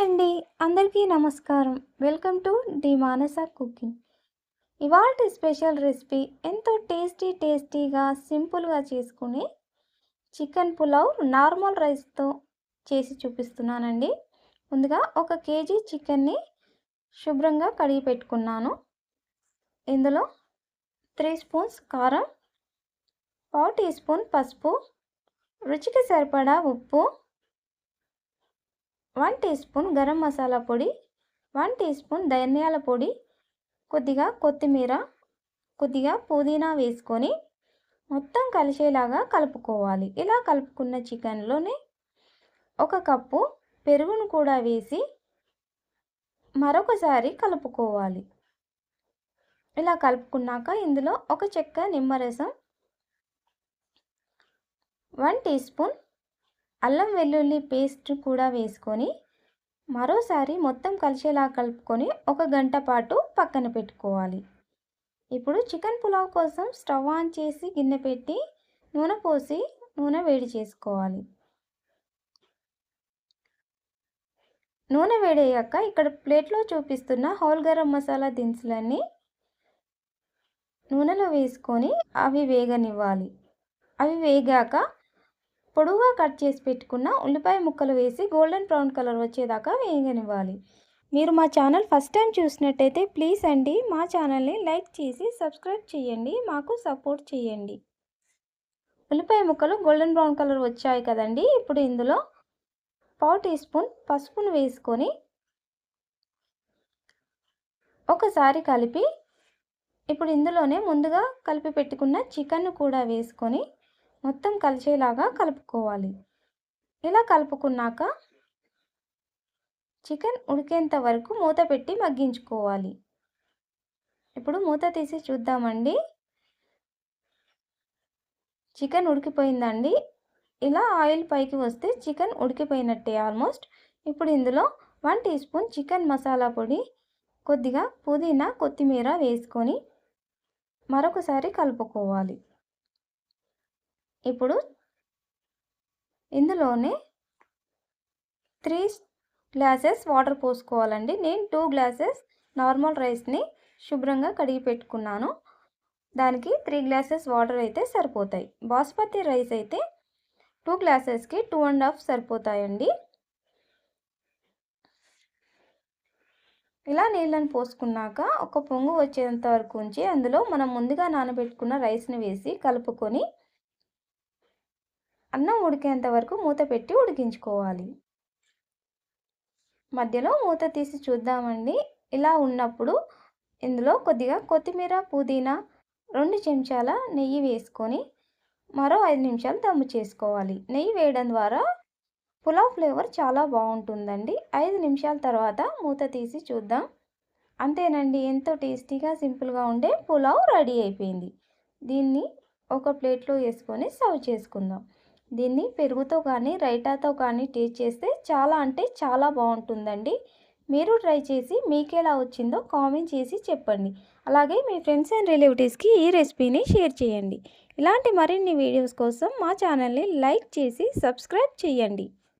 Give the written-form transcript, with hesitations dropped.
అండి. అందరికీ నమస్కారం. Welcome to the Manasa cooking. ఇవాల్టి స్పెషల్ రెసిపీ ఎంతో టేస్టీగా సింపుల్గా చేసుకునే చికెన్ పులావ్ నార్మల్ రైస్తో చేసి చూపిస్తున్నానండి. ముందుగా 1 కేజీ చికెన్ని శుభ్రంగా కడిగి పెట్టుకున్నాను. ఇందులో 3 స్పూన్స్ కారం, పావు టీ స్పూన్ పసుపు, రుచికి సరిపడా ఉప్పు, 1 టీ స్పూన్ గరం మసాలా పొడి, 1 టీ స్పూన్ ధనియాల పొడి, కొద్దిగా కొత్తిమీర, కొద్దిగా పుదీనా వేసుకొని మొత్తం కలిసేలాగా కలుపుకోవాలి. ఇలా కలుపుకున్న చికెన్లోనే 1 కప్పు పెరుగును కూడా వేసి మరొకసారి కలుపుకోవాలి. ఇలా కలుపుకున్నాక ఇందులో 1 చెక్క నిమ్మరసం, 1 టీ స్పూన్ అల్లం వెల్లుల్లి పేస్ట్ కూడా వేసుకొని మరోసారి మొత్తం కలిసేలా కలుపుకొని 1 గంట పాటు పక్కన పెట్టుకోవాలి. ఇప్పుడు చికెన్ పులావ్ కోసం స్టవ్ ఆన్ చేసి గిన్నె పెట్టి నూనె పోసి నూనె వేడి చేసుకోవాలి. నూనె వేడయ్యాక ఇక్కడ ప్లేట్లో చూపిస్తున్న హోల్ గరం మసాలా దినుసులన్నీ నూనెలో వేసుకొని అవి వేగనివ్వాలి. అవి వేగాక పొడువుగా కట్ చేసి పెట్టుకున్న ఉల్లిపాయ ముక్కలు వేసి గోల్డెన్ బ్రౌన్ కలర్ వచ్చేదాకా వేగనివ్వాలి. మీరు మా ఛానల్ ఫస్ట్ టైం చూసినట్టయితే ప్లీజ్ అండి మా ఛానల్ని లైక్ చేసి సబ్స్క్రైబ్ చేయండి, మాకు సపోర్ట్ చేయండి. ఉల్లిపాయ ముక్కలు గోల్డెన్ బ్రౌన్ కలర్ వచ్చాయి కదండి. ఇప్పుడు ఇందులో పావు టీ స్పూన్ పసుపును వేసుకొని ఒకసారి కలిపి ఇప్పుడు ఇందులోనే ముందుగా కలిపి పెట్టుకున్న చికెన్ను కూడా వేసుకొని మొత్తం కలిసేలాగా కలుపుకోవాలి. ఇలా కలుపుకున్నాక చికెన్ ఉడికేంత వరకు మూత పెట్టి మగ్గించుకోవాలి. ఇప్పుడు మూత తీసి చూద్దామండి. చికెన్ ఉడికిపోయిందండి. ఇలా ఆయిల్ పైకి వస్తే చికెన్ ఉడికిపోయినట్టే ఆల్మోస్ట్. ఇప్పుడు ఇందులో 1 టీ స్పూన్ చికెన్ మసాలా పొడి, కొద్దిగా పుదీనా కొత్తిమీర వేసుకొని మరొకసారి కలుపుకోవాలి. ఇప్పుడు ఇందులోనే 3 గ్లాసెస్ వాటర్ పోసుకోవాలండి. నేను 2 గ్లాసెస్ నార్మల్ రైస్ని శుభ్రంగా కడిగి పెట్టుకున్నాను. దానికి 3 గ్లాసెస్ వాటర్ అయితే సరిపోతాయి. బాస్మతి రైస్ అయితే 2 గ్లాసెస్కి 2.5 సరిపోతాయండి. ఇలా నీళ్ళని పోసుకున్నాక ఒక పొంగు వచ్చేంత వరకు ఉంచి అందులో మనం ముందుగా నానబెట్టుకున్న రైస్ని వేసి కలుపుకొని అన్నం ఉడికేంత వరకు మూత పెట్టి ఉడికించుకోవాలి. మధ్యలో మూత తీసి చూద్దామండి. ఇలా ఉన్నప్పుడు ఇందులో కొద్దిగా కొత్తిమీర, పుదీనా, 2 చెంచాల నెయ్యి వేసుకొని మరో 5 నిమిషాలు దమ్ము చేసుకోవాలి. నెయ్యి వేయడం ద్వారా పులావ్ ఫ్లేవర్ చాలా బాగుంటుందండి. 5 నిమిషాల తర్వాత మూత తీసి చూద్దాం. అంతేనండి, ఎంతో టేస్టీగా సింపుల్గా ఉండే పులావ్ రెడీ అయిపోయింది. దీన్ని ఒక ప్లేట్లో వేసుకొని సర్వ్ చేసుకుందాం. దీన్ని పెరుగుతో కానీ రైతాతో కానీ టేస్ట్ చేస్తే చాలా అంటే చాలా బాగుంటుందండి. మీరు ట్రై చేసి మీకెలా వచ్చిందో కామెంట్ చేసి చెప్పండి. అలాగే మీ ఫ్రెండ్స్ అండ్ రిలేటివ్స్కి ఈ రెసిపీని షేర్ చేయండి. ఇలాంటి మరిన్ని వీడియోస్ కోసం మా ఛానల్ని లైక్ చేసి సబ్స్క్రైబ్ చేయండి.